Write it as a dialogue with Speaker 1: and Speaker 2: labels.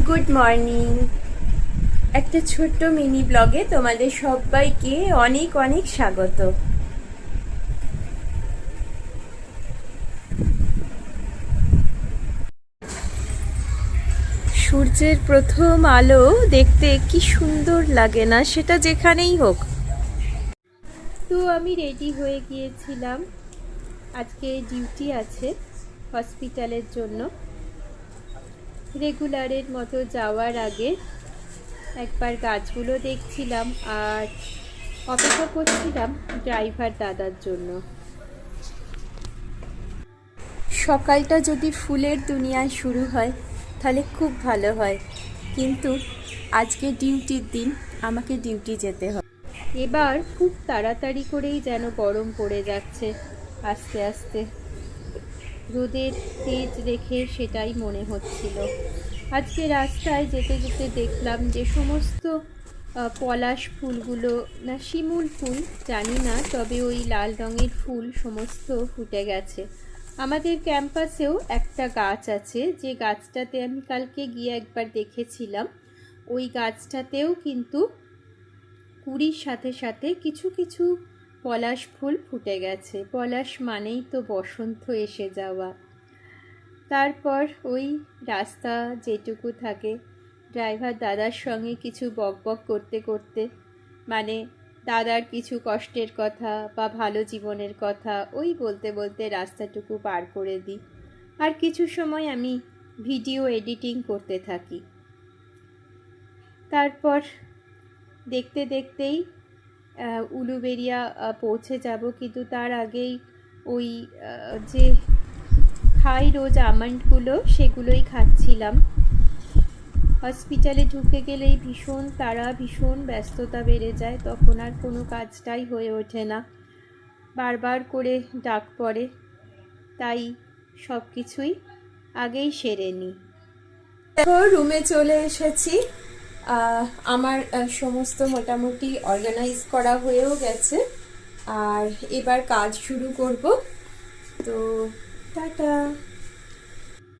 Speaker 1: Good morning. একটা ছোট্ট mini ব্লগে তোমাদের সবাইকে অনেক অনেক স্বাগত। সূর্যের প্রথম আলো দেখতে কি সুন্দর লাগে না, সেটা যেখানেই হোক। তো আমি রেডি হয়ে গিয়েছিলাম, আজকে ডিউটি আছে হসপিটালের জন্য। রেগুলারের মতো যাওয়ার আগে একবার গাছগুলো দেখছিলাম আর অপেক্ষা করছিলাম ড্রাইভার দাদার জন্য। সকালটা যদি ফুলের দুনিয়ায় শুরু হয় তাহলে খুব ভালো হয়, কিন্তু আজকে ডিউটির দিন, আমাকে ডিউটি যেতে হয়। এবার খুব তাড়াতাড়ি করেই যেন গরম পড়ে যাচ্ছে আস্তে আস্তে, রোদের তেজ রেখে সেটাই মনে হচ্ছিল। আজকে রাস্তায় যেতে যেতে দেখলাম যে সমস্ত পলাশ ফুলগুলো, না শিমুল ফুল জানি না, তবে ওই লাল রঙের ফুল সমস্ত ফুটে গেছে। আমাদের ক্যাম্পাসেও একটা গাছ আছে, যে গাছটাতে আমি কালকে গিয়ে একবার দেখেছিলাম। ওই গাছটাতেও কিন্তু কুড়ির সাথে সাথে কিছু কিছু পলাশ ফুল ফুটে গেছে। পলাশ মানেই তো বসন্ত এসে যাওয়া। তারপর ওই রাস্তা যেটুকু থাকে, ড্রাইভার দাদার সঙ্গে কিছু বকবক করতে করতে, মানে দাদার কিছু কষ্টের কথা বা ভালো জীবনের কথা ওই বলতে বলতে রাস্তাটুকু পার করে দিই। আর কিছু সময় আমি ভিডিও এডিটিং করতে থাকি। তারপর দেখতে দেখতেই উলুবেড়িয়া পৌঁছে যাব, কিন্তু তার আগেই ওই যে খাই রোজ আমন্ডগুলো, সেগুলোই খাচ্ছিলাম। হসপিটালে ঢুকে গেলেই ভীষণ তাড়া, ভীষণ ব্যস্ততা বেড়ে যায়, তখন আর কোনো কাজটাই হয়ে ওঠে না, বারবার করে ডাক পড়ে, তাই সব কিছুই আগেই সেরে নিই। রুমে চলে এসেছি। আমার সমস্ত মোটামুটি অর্গানাইজ করা হয়েও গেছে, আর এবার কাজ শুরু করব। তো টাটা।